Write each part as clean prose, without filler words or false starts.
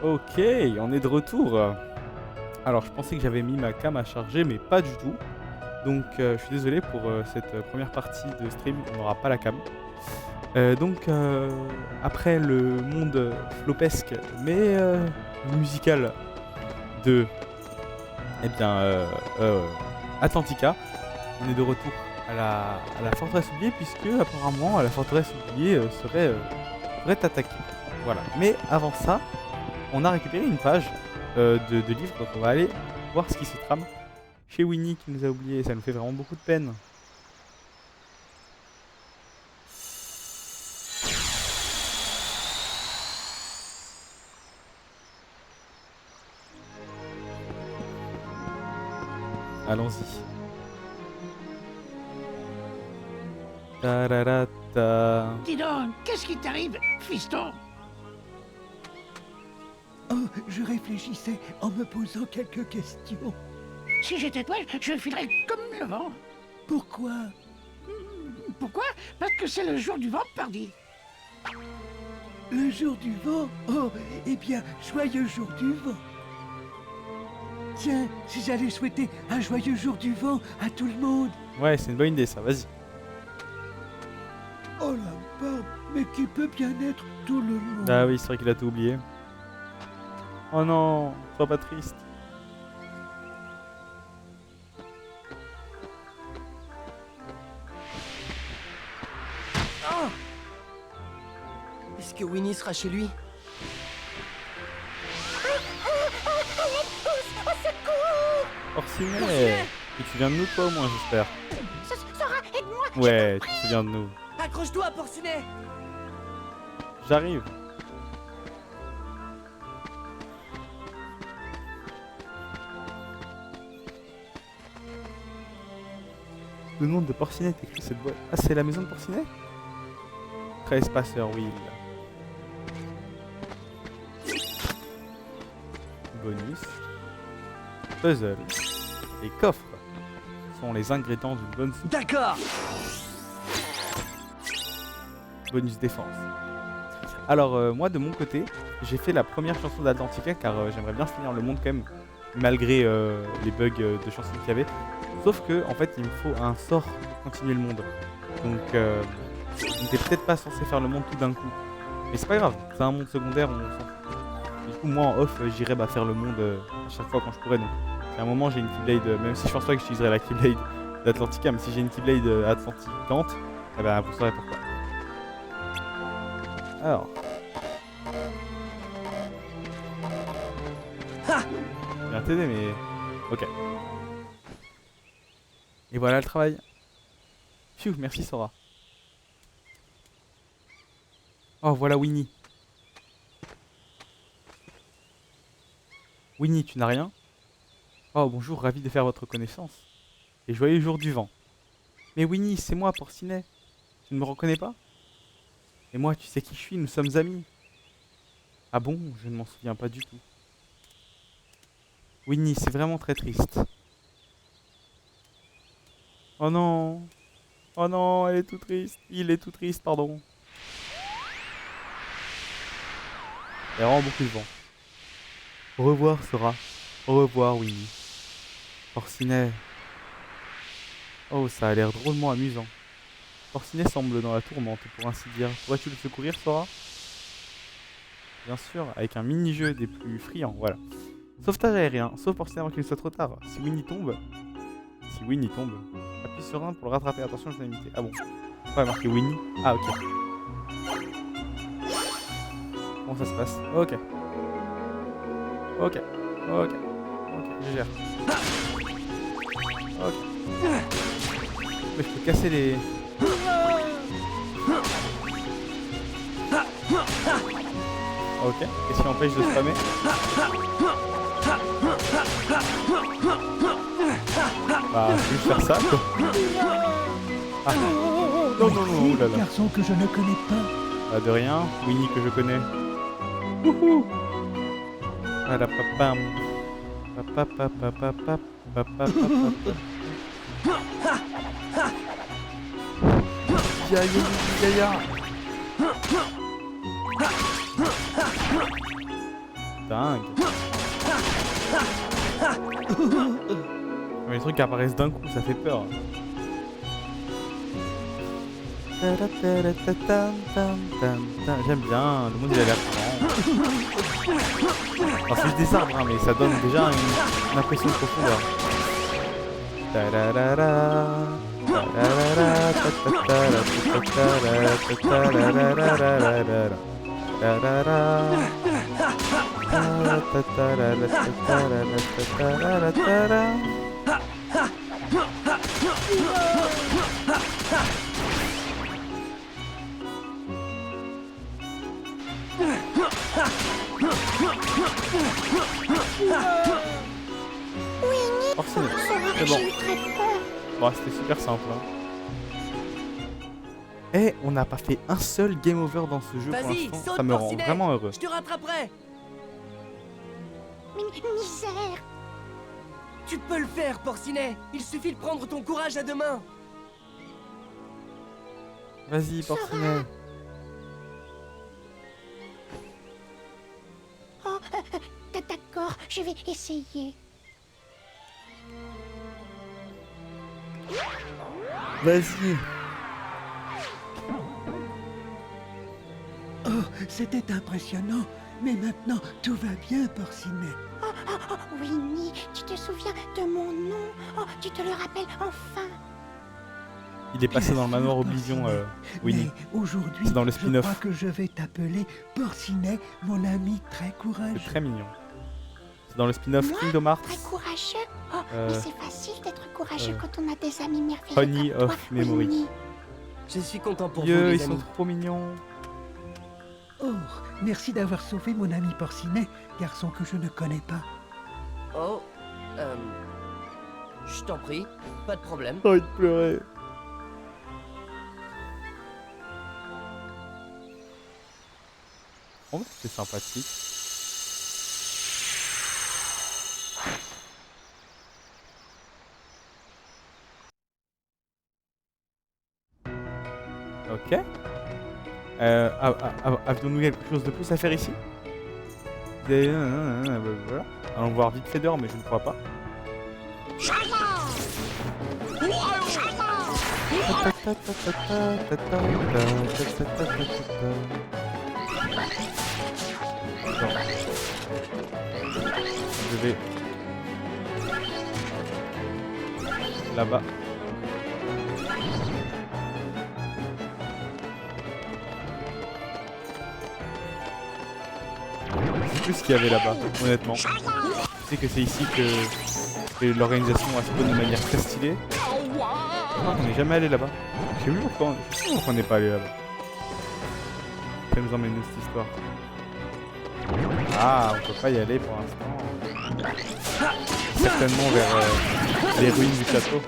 Ok, on est de retour. Alors, je pensais que j'avais mis ma cam à charger, mais pas du tout. Donc, je suis désolé pour cette première partie de stream, on n'aura pas la cam. Donc, après le monde flopesque, mais musical de, eh bien, Atlantica, on est de retour à la forteresse oubliée, puisque apparemment la forteresse oubliée serait attaquée. Voilà. Mais avant ça, on a récupéré une page de livre, donc on va aller voir ce qui se trame chez Winnie qui nous a oubliés. Ça nous fait vraiment beaucoup de peine. Allons-y. Ta-ra-ra-ta. Dis donc, qu'est-ce qui t'arrive, fiston? Oh, je réfléchissais en me posant quelques questions. Si j'étais toi, je filerais comme le vent. Pourquoi? Pourquoi? Parce que c'est le jour du vent, pardi. Le jour du vent? Oh, eh bien, joyeux jour du vent. Tiens, si j'allais souhaiter un joyeux jour du vent à tout le monde. Ouais, c'est une bonne idée ça, vas-y. Oh la barbe, mais qui peut bien être tout le monde? Ah oui, c'est vrai qu'il a tout oublié. Oh non, sois pas triste. Oh! Est-ce que Winnie sera chez lui? Orsinet. Et tu viens de nous toi au moins, j'espère. Sora, aide-moi. Ouais, tu te souviens de nous. Accroche-toi, Porcinet! J'arrive. Le nom de Porcinet est écrit cette boîte. Ah, c'est la maison de Porcinet? Trespasser Will. Bonus. Puzzle. Et coffre sont les ingrédients d'une bonne soupe. D'accord! Bonus défense. Alors, moi de mon côté, j'ai fait la première chanson d'Atlantica car j'aimerais bien finir le monde quand même, malgré les bugs de chansons qu'il y avait. Sauf que, en fait, il me faut un sort pour continuer le monde. Donc, on n'était peut-être pas censé faire le monde tout d'un coup. Mais c'est pas grave, c'est un monde secondaire, on s'en fout. Du coup, moi en off, j'irai faire le monde à chaque fois quand je pourrai. Donc, à un moment, j'ai une Keyblade, même si je pense pas que j'utiliserai la Keyblade d'Atlantica, mais si j'ai une Keyblade atlanticante, eh ben, vous saurez pourquoi. Alors. Ha! Je viens t'aider, mais. Ok. Et voilà le travail. Pfiou, merci Sora. Oh, voilà Winnie. Winnie, tu n'as rien? Oh, bonjour, ravi de faire votre connaissance. Et joyeux jour du vent. Mais Winnie, c'est moi, Porcinet. Tu ne me reconnais pas? Et moi, tu sais qui je suis, nous sommes amis. Ah bon? Je ne m'en souviens pas du tout. Winnie, c'est vraiment très triste. Oh non! Oh non, elle est tout triste. Il est tout triste, pardon. Il y a vraiment beaucoup de vent. Au revoir, Sora. Au revoir, Winnie. Porcinet. Oh, ça a l'air drôlement amusant. Porcinet semble dans la tourmente, pour ainsi dire. Pourrais-tu le secourir, Sora? Bien sûr, avec un mini-jeu des plus friands, voilà. Sauvetage aérien, sauf Porcinet avant qu'il ne soit trop tard. Si Winnie tombe, appuie sur 1 pour le rattraper. Attention, je l'ai imité. Ah bon. Pourquoi il y a marqué Winnie? Ah, ok. Comment ça se passe? Ok. Ok. Ok. Ok, je gère. Ok. Mais je peux casser les... Ok, qu'est-ce qui empêche de spammer? Bah, je vais juste faire ça, quoi. Ah, non, non, non, Merci, oulala. garçon que je ne connais pas. Ah, de rien, Winnie que je connais. Wouhou! Padapapam. Papapapapapap. Papapapapap. Ya, ya, ya, ya, ya. dingue. Les trucs qui apparaissent d'un coup, ça fait peur. J'aime bien, le monde il a l'air grand. Alors c'est des arbres, hein, mais ça donne déjà une impression de profondeur. Forcément, c'est bon. Bon, c'était super simple. Hein. Et on n'a pas fait un seul game over dans ce jeu pour Vas-y, l'instant. saute, Ça me rend Porcinet. vraiment heureux. Je te rattraperai. Misère. Tu peux le faire, Porcinet. Il suffit de prendre ton courage à deux mains. Vas-y, Porcinet. Oh, d'accord, je vais essayer. Vas-y. Oh, c'était impressionnant. Mais maintenant, tout va bien, Porcinet. Oh, Winnie, tu te souviens de mon nom? Oh, tu te le rappelles enfin? Il est passé Bien dans le manoir sûr, Oblivion, Porcinet. Winnie. Mais aujourd'hui, C'est dans le je spin-off. crois que je vais t'appeler Porcinet, mon ami très C'est courageux. très mignon. C'est dans le spin-off Moi Kingdom Hearts. Très courageux? Oh, Euh, mais c'est facile d'être courageux quand on a des amis merveilleux Honey comme toi, of Memory. Winnie. Je suis content pour vous, Dieu, les ils sont amis. trop mignons. Oh, merci d'avoir sauvé mon ami Porcinet, garçon que je ne connais pas. Oh, je t'en prie, pas de problème. J'ai envie de pleurer. Oh, c'était sympathique. Ok. Avions-nous quelque chose de plus à faire ici? Voilà. Allons voir vite fait dehors, mais je ne crois pas. Je vais là-bas. Je sais plus ce qu'il y avait là-bas, honnêtement. Je sais que c'est ici que l'organisation a se de manière très stylée. On n'est jamais allé là-bas. Je sais plus pourquoi on n'est pas allé là-bas. Ça nous emmène où cette histoire? Ah, on peut pas y aller pour l'instant. Certainement vers les ruines du château.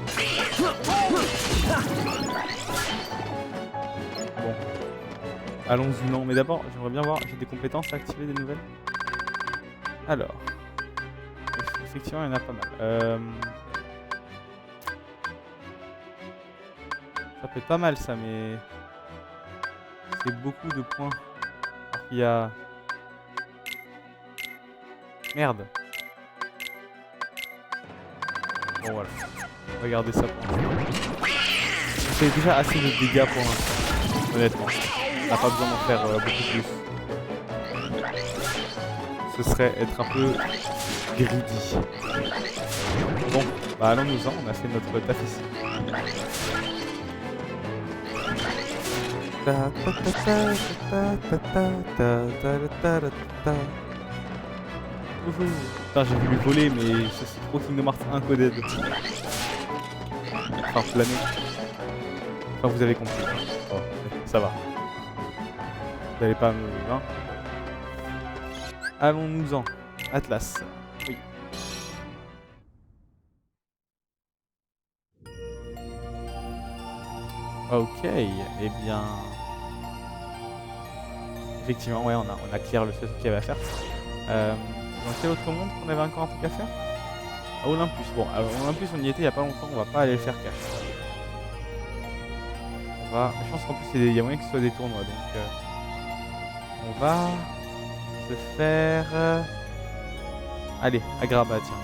Bon. Allons-y, non. Mais d'abord, j'aimerais bien voir. J'ai des compétences à activer, des nouvelles. Alors. Effectivement, il y en a pas mal. Ça peut être pas mal ça, mais c'est beaucoup de points. Alors qu'il y a... Merde. Bon voilà. Regardez ça pour l'instant. C'est déjà assez de dégâts pour l'instant. Honnêtement. On n'a pas besoin d'en faire beaucoup plus. Ce serait être un peu greedy. Bon, bah allons-nous-en, on a fait notre taf ici. Putain, j'ai voulu voler, mais c'est trop Kingdom Hearts 1 coded. Enfin, planer. Enfin, vous avez compris. Oh, ça va. Vous n'allez pas me... Hein. Allons-nous-en. Atlas. Oui. Ok, eh bien... Effectivement, ouais, on a clear le seul truc qu'il y avait à faire. Dans quel autre monde qu'on avait encore un truc à faire? À Olympus. Bon, alors Olympus, on y était il y a pas longtemps, on va pas aller le faire cash. On va... Je pense qu'en plus, il y a moyen que ce soit des tournois, donc... on va se faire... Allez, Agrabah, tiens.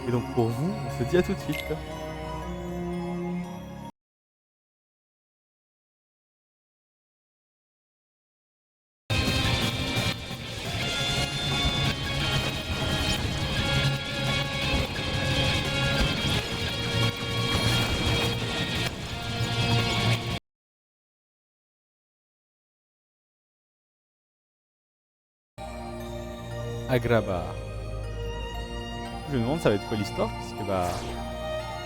Et donc pour vous, on se dit à tout de suite. Agrabah. Je me demande ça va être quoi l'histoire, puisque bah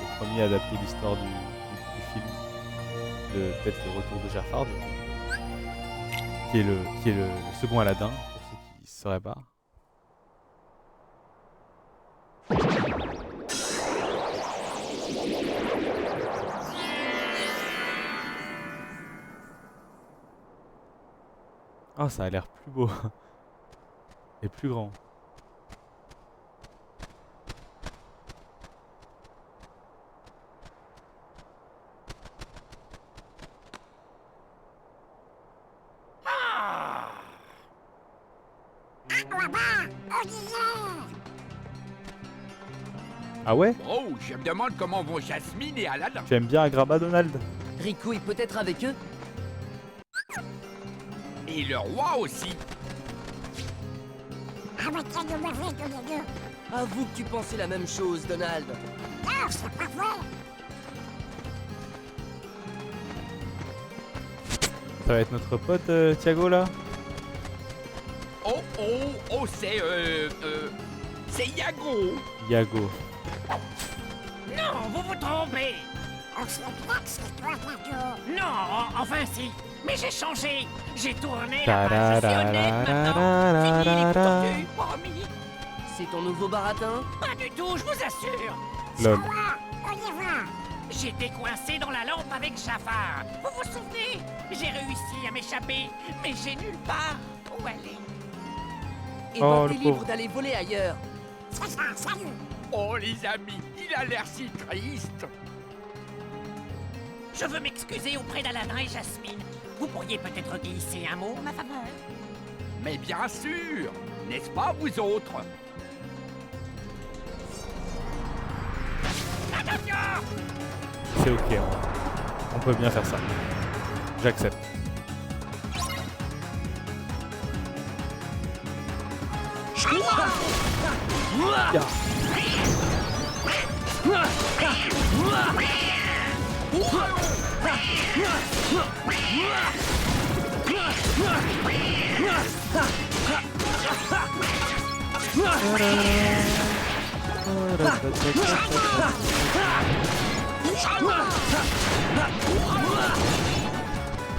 le premier a adapté l'histoire du film de peut-être le retour de Jafar, du coup, qui est le second Aladdin, pour ceux qui ne sauraient pas. Oh, ça a l'air plus beau et plus grand. Ah ouais? Oh, je me demande comment vont Jasmine et Aladdin. Tu aimes bien Agrabah, Donald? Rico est peut-être avec eux? Et le roi aussi. Avoue que tu pensais la même chose, Donald. Ça va être notre pote Thiago là? Oh, c'est Yago. Yago. Non, vous vous trompez. Non, enfin si. Mais j'ai changé. J'ai tourné la page. Je suis honnête maintenant. Fini les tortues, promis. C'est ton nouveau baratin? Pas du tout, je vous assure. Lol. J'étais coincé dans la lampe avec Jafar. Vous vous souvenez? J'ai réussi à m'échapper, mais j'ai nulle part où aller. Et Oh, ben le t'es libre pauvre. d'aller voler ailleurs. Oh les amis, il a l'air si triste. Je veux m'excuser auprès d'Aladin et Jasmine. Vous pourriez peut-être glisser un mot en ma faveur? Mais bien sûr, n'est-ce pas vous autres? Attention! C'est ok, hein. On peut bien faire ça. J'accepte. Ya.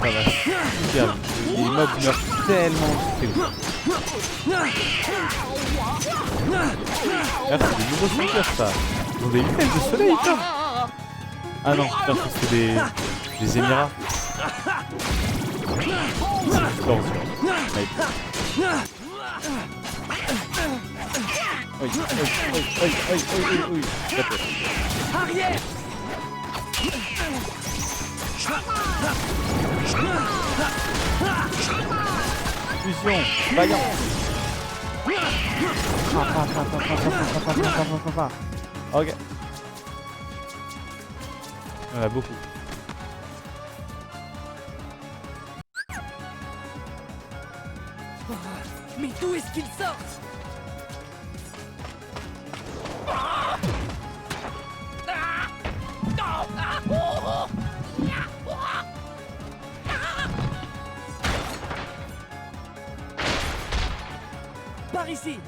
Ça va super vite. Les mobs meurent tellement vite. Ah, c'est des nouveaux souvenirs ça. Ils ont des lunettes de soleil ça. Ah non, putain, c'est des Émirats. C'est explosion. Mec. Oui. Arrière! Fusion, vaillant. Ok. Il y en a beaucoup. Mais d'où est-ce qu'ils sortent? Par ici!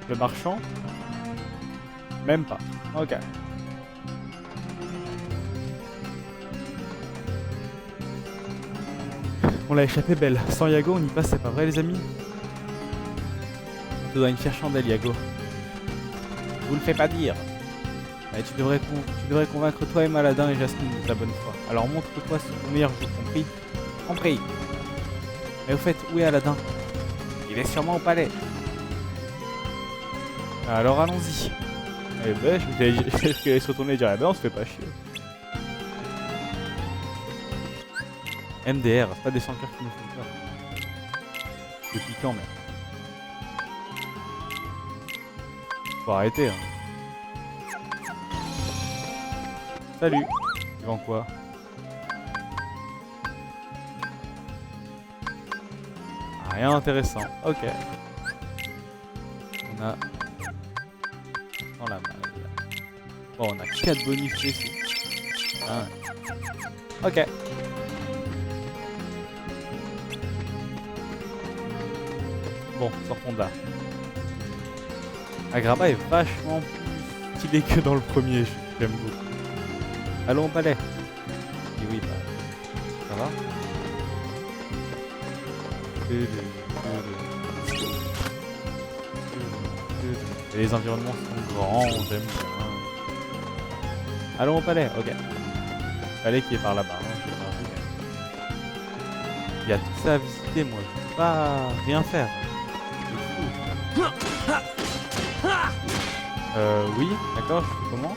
Le marchand? Même pas. Ok. On l'a échappé belle. Sans Yago, on y passe, c'est pas vrai les amis? On te doit une fière chandelle, Yago. Vous le faites pas dire. Ouais, tu devrais convaincre toi et Maladin et Jasmine de ta bonne foi. Alors montre-toi ce meilleur jeu, compris? Compris. Mais au fait, où est Aladdin? Il est sûrement au palais. Alors allons-y. Eh ben, je vais se retourner et dire, eh ben, on se fait pas chier. MDR, c'est pas des 100 cœurs qui nous font peur. Depuis quand, même? Faut arrêter, hein. Salut. Tu vends quoi? Ah, rien d'intéressant. Ok. On a... Dans la malle. Bon, on a 4 bonus ici. Ah. Ok. Bon, sortons de là. Agrabah est vachement plus stylé que dans le premier, j'aime beaucoup. Allons au palais. Et oui, bah, ça va. Et les environnements sont grands, j'aime bien. Allons au palais, ok. Palais qui est par là-bas, hein, je sais pas. Il y a tout ça à visiter, moi je peux pas rien faire. Oui, d'accord, je fais comment?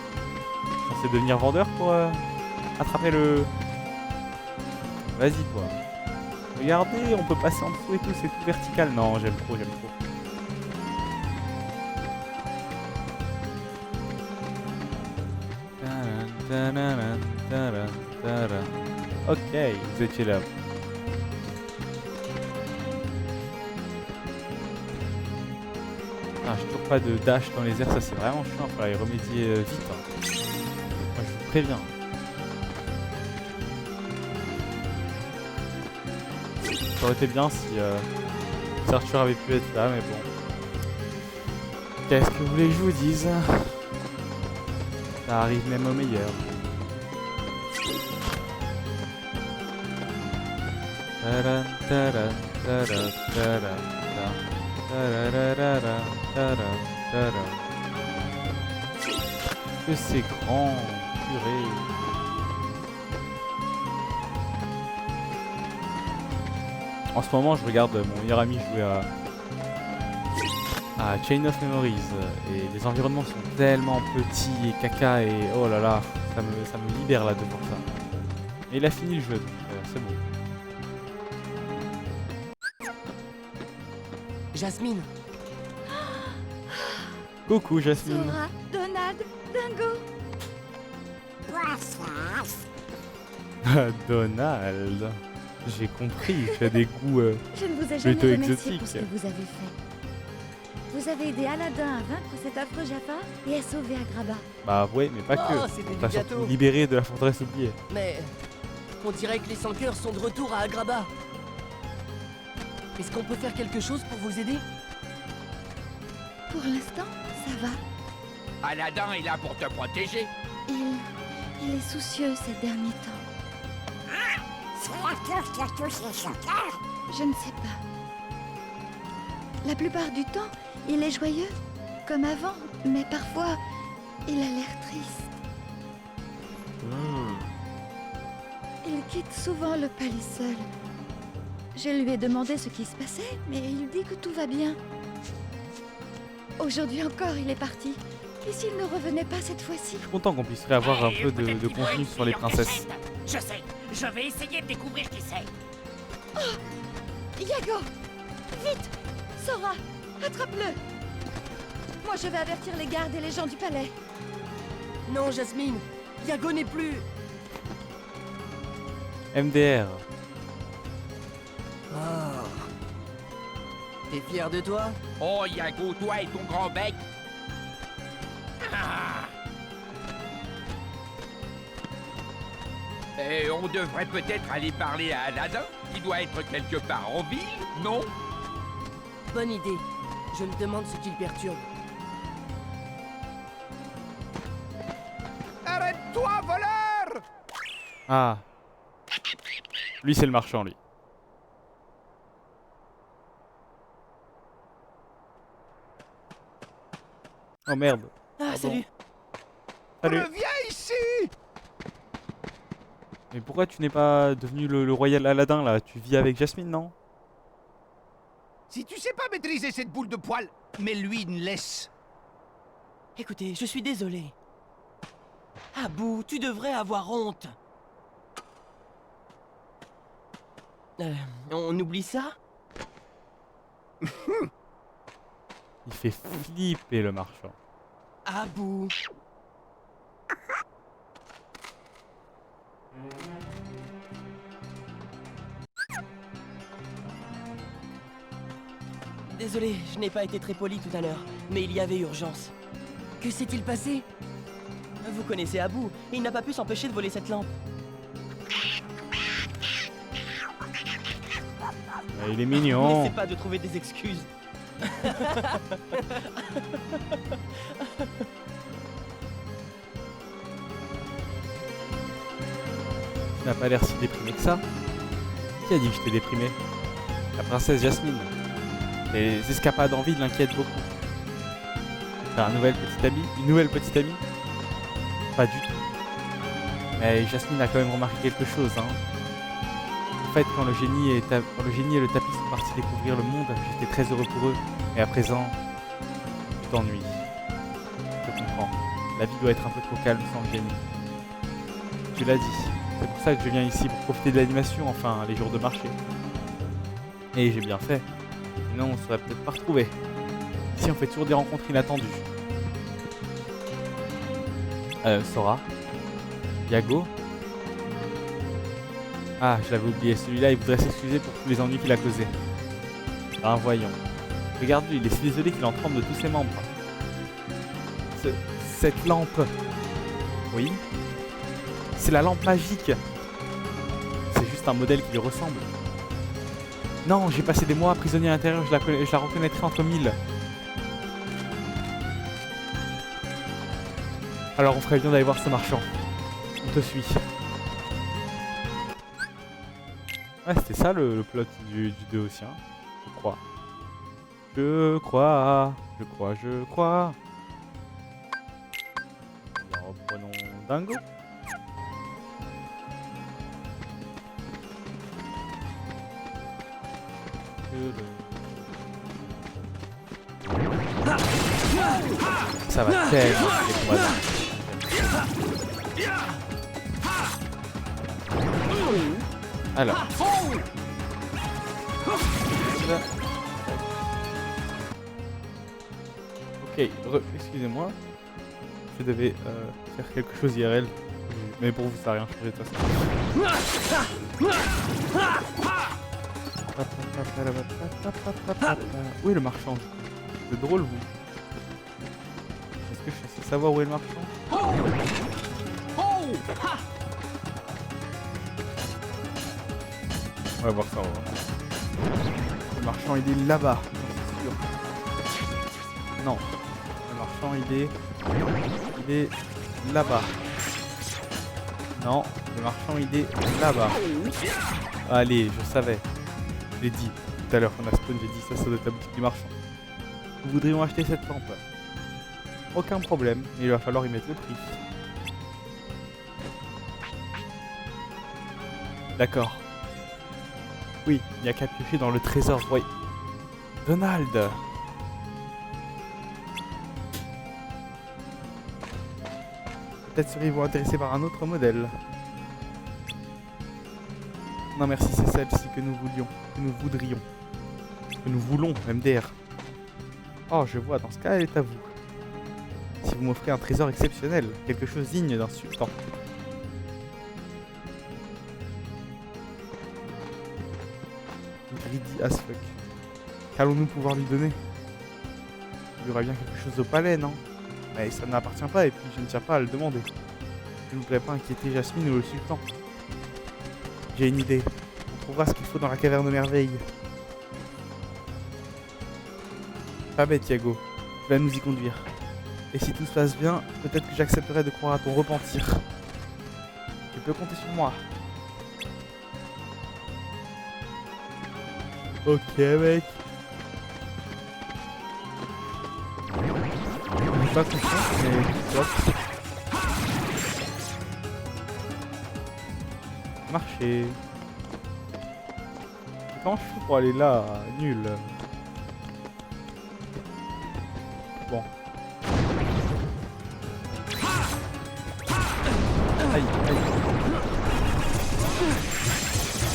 Je pensais devenir vendeur pour attraper le... Vas-y toi. Regardez, on peut passer en dessous et tout, c'est tout vertical. Non, j'aime trop, j'aime trop. Ok, vous étiez là. Ah, j'ai toujours pas de dash dans les airs, ça c'est vraiment chiant, faut y remédier vite. Hein. Moi je vous préviens. Ça aurait été bien si Arthur avait pu être là, mais bon. Qu'est-ce que vous voulez que je vous dise? Ça arrive même au meilleur. Que c'est grand, purée. En ce moment, je regarde mon meilleur ami jouer à Chain of Memories et les environnements sont tellement petits et caca et oh là là, ça me libère là de voir ça. Et il a fini le jeu, donc c'est bon. Jasmine. Coucou Jasmine. Sora, Donald, Dingo. Donald. J'ai compris, tu as des goûts Je ne vous ai plutôt jamais remercié exotiques. pour ce que vous avez fait. Vous avez aidé Aladdin à vaincre cet affreux Jafar et à sauver Agrabah. Bah ouais, mais pas Oh, que. c'était du T'as gâteau. surtout libéré de la forteresse oubliée. Mais on dirait que les 100 cœurs sont de retour à Agrabah. Est-ce qu'on peut faire quelque chose pour vous aider? Pour l'instant, ça va. Aladdin est là pour te protéger. Il est soucieux ces derniers temps. Je ne sais pas. La plupart du temps, il est joyeux, comme avant, mais parfois, il a l'air triste. Il quitte souvent le palais seul. Je lui ai demandé ce qui se passait, mais il dit que tout va bien. Aujourd'hui encore, il est parti. Et s'il ne revenait pas cette fois-ci? Je suis content qu'on puisse réavoir un peu Peut-être de qu'il doit contenu être sur les en princesses. cachette. Je sais, je vais essayer de découvrir qui c'est. Yago! Vite! Sora! Attrape-le! Moi, je vais avertir les gardes et les gens du palais. Non, Jasmine. Yago n'est plus. MDR. Oh. T'es fier de toi? Oh, Yago, toi et ton grand bec. Ah. Et on devrait peut-être aller parler à Aladdin, qui doit être quelque part en ville, non? Bonne idée. Je me demande ce qui le perturbe. Arrête-toi, voleur! Ah. Lui, c'est le marchand, lui. Oh merde. Ah, Pardon. salut. Salut. Reviens ici! Mais pourquoi tu n'es pas devenu le royal Aladdin, là? Tu vis avec Jasmine, non? Si tu sais pas maîtriser cette boule de poil, mets-lui une laisse. Écoutez, je suis désolé. Abou, tu devrais avoir honte. On oublie ça? Il fait flipper le marchand. Abou. Désolé, je n'ai pas été très poli tout à l'heure, mais il y avait urgence. Que s'est-il passé? Vous connaissez Abou, et il n'a pas pu s'empêcher de voler cette lampe. Il est mignon. N'essaie pas de trouver des excuses. Tu n'as pas l'air si déprimé que ça. Qui a dit que j'étais déprimé? La princesse Jasmine. Les escapades en ville l'inquiètent beaucoup. T'as une nouvelle petite amie? Pas du tout. Mais Jasmine a quand même remarqué quelque chose, hein. En fait, quand le génie et le tapis sont partis découvrir le monde, j'étais très heureux pour eux. Et à présent, tu t'ennuies. Je comprends. La vie doit être un peu trop calme sans le génie. Tu l'as dit. C'est pour ça que je viens ici pour profiter de l'animation, enfin, les jours de marché. Et j'ai bien fait. Sinon, on serait peut-être pas retrouvés. Ici, on fait toujours des rencontres inattendues. Sora. Yago. Ah, je l'avais oublié. Celui-là, il voudrait s'excuser pour tous les ennuis qu'il a causés. Ah, voyons. Regarde-lui, il est si désolé qu'il en tremble de tous ses membres. Cette lampe. Oui. C'est la lampe magique. C'est juste un modèle qui lui ressemble. Non, j'ai passé des mois prisonnier à l'intérieur, je la reconnaîtrai entre mille. Alors on ferait bien d'aller voir ce marchand. On te suit. Ouais, c'était ça le plot du 2 aussi, hein. Je crois. Je crois. Alors, reprenons Dingo. Ça va tellement les combats. Alors. Là. Ok, excusez-moi. Je devais faire quelque chose IRL. Mais pour vous, ça n'a rien changé de toute façon. Où est le marchand? C'est drôle, vous. Est-ce que je suis censé savoir où est le marchand? On va voir ça, on va voir. Le marchand, il est là-bas, c'est sûr. Non. Le marchand, il est là-bas. Non. Le marchand, il est là-bas. Allez, je savais. Je l'ai dit tout à l'heure qu'on a spawn, j'ai dit ça doit être la boutique du marchand. Nous voudrions acheter cette lampe. Aucun problème, mais il va falloir y mettre le prix. D'accord. Oui, il n'y a qu'à piocher dans le trésor royal. Donald! Peut-être seriez-vous intéressé par un autre modèle. Non merci, c'est celle-ci que nous voulions, que nous voudrions. Que nous voulons, MDR. Oh, je vois, dans ce cas, elle est à vous. Si vous m'offrez un trésor exceptionnel, quelque chose digne d'un sultan. Greedy as fuck. Qu'allons-nous pouvoir lui donner? Il y aura bien quelque chose au palais, non? Mais ça ne m'appartient pas et puis je ne tiens pas à le demander. Je ne voudrais pas inquiéter Jasmine ou le sultan. J'ai une idée. On trouvera ce qu'il faut dans la caverne de merveilles. Pas bête, Yago. Tu vas nous y conduire. Et si tout se passe bien, peut-être que j'accepterai de croire à ton repentir. Tu peux compter sur moi. Ok, mec. On n'est pas confiant, mais top. Marcher. Comment je fais pour aller là? Nul. Bon. Aïe, aïe.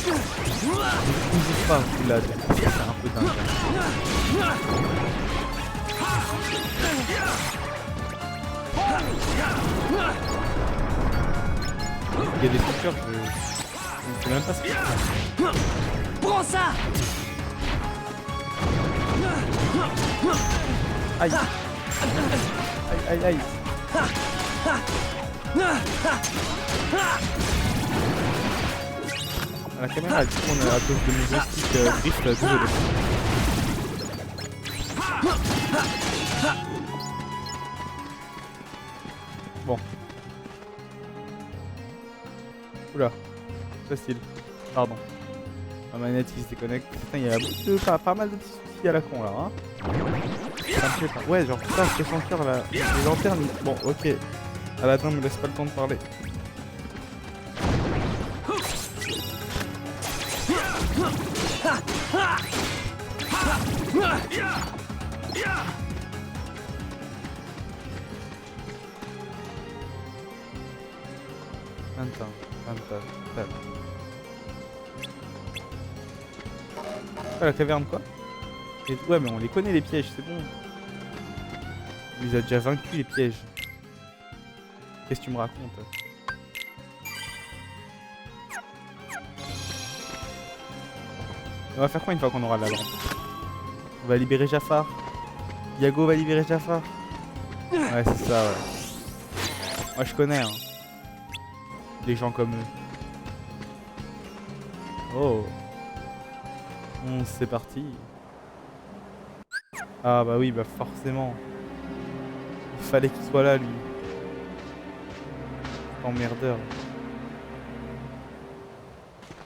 Ne bouge pas, Roulade. C'est un peu dingue. Il y a des fuckers, je ne sais même pas ce que c'est. Prends ça! Aïe. Aïe, aïe, aïe. La caméra elle tourne à cause de mes joysticks drift, désolé. Bon. Oula, facile. Pardon. Ma manette qui se déconnecte. Putain, il y a pas mal de petits soucis à la con là. Hein. Ça me fait pas. Ouais, genre putain, ce cœur là. Les lanternes. Bon, ok. Aladdin me laisse pas le temps de parler. Ah, la caverne quoi. Et, ouais mais on les connaît les pièges, c'est bon. On les a déjà vaincus les pièges. Qu'est-ce que tu me racontes? On va faire quoi une fois qu'on aura la lampe? On va libérer Jafar. Iago va libérer Jafar. Ouais c'est ça ouais. Moi je connais hein. Les gens comme eux. Oh. C'est parti. Ah bah oui bah forcément. Il fallait qu'il soit là lui. Emmerdeur.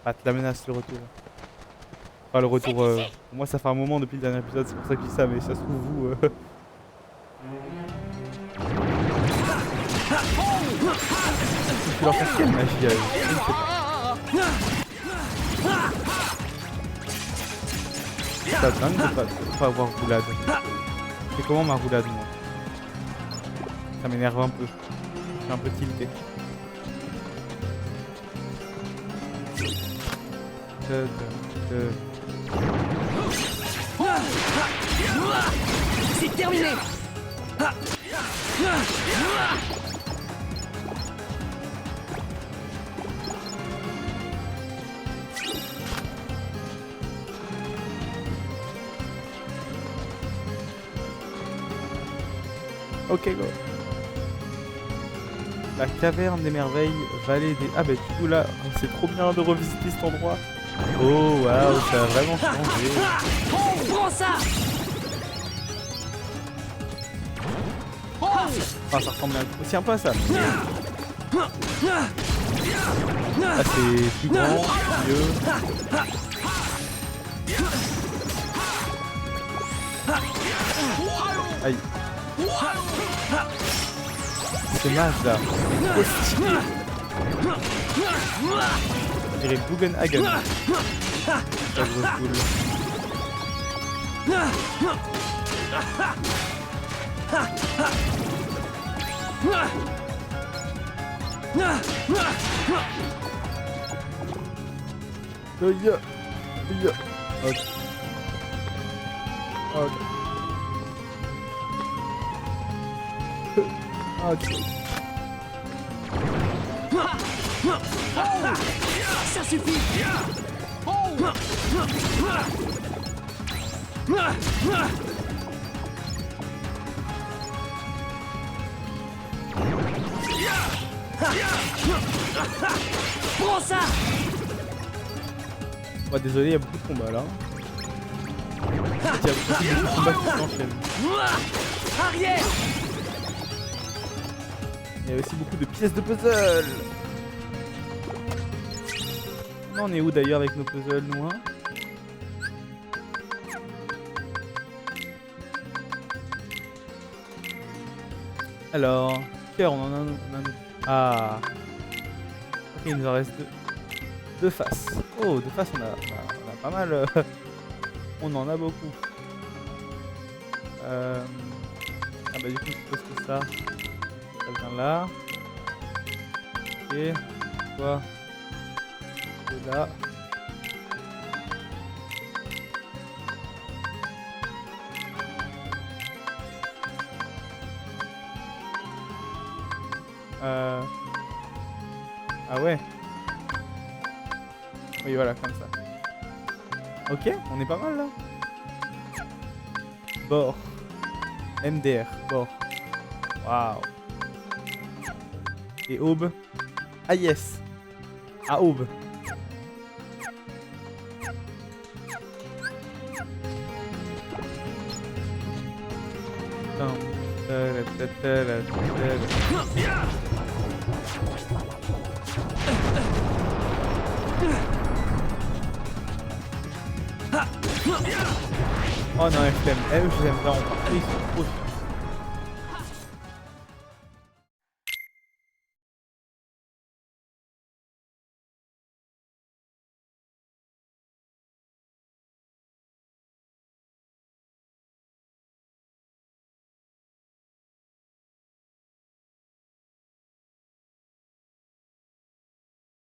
Ah te la menace le retour. Enfin le retour pour moi ça fait un moment depuis le dernier épisode, c'est pour ça que je dis ça mais ça se trouve vous tu leur fais quelle magie à eux? Je ne sais pas. C'est dingue de pas avoir roulade. C'est comment ma roulade moi? Ça m'énerve un peu. Je suis un peu tilté. C'est terminé! Ok go. La caverne des merveilles, vallée des... Ah bah du coup là, c'est trop bien de revisiter cet endroit. Oh waouh, ça a vraiment changé. Prends ça! Enfin ça ressemble aussi un peu à ça. Mais... Là c'est plus grand, mieux. Aïe. C'est naze là. Je dirais Bugenhagen. La grosse boule. Ok. Ok. Ok. Ça suffit! Prends ça! Bah, désolé, il y a beaucoup de combats là. Il y a beaucoup de combats qui s'enchaînent. Arrière! Il y a aussi beaucoup de pièces de puzzle. On est où d'ailleurs avec nos puzzles, nous hein? Alors, cœur, on en a un. Ah. Ok, il nous en reste deux faces. Oh, deux faces, on a pas mal. On en a beaucoup. Ah bah du coup, je suppose que ça vient là. Ok. Toi. Et là. Ah ouais. Oui, voilà, comme ça. Ok, on est pas mal là. Bord. MDR, bord. Waouh. Et aube. Ah yes. À aube. Oh non, FLM, je l'aime vraiment pas. Ils sont trop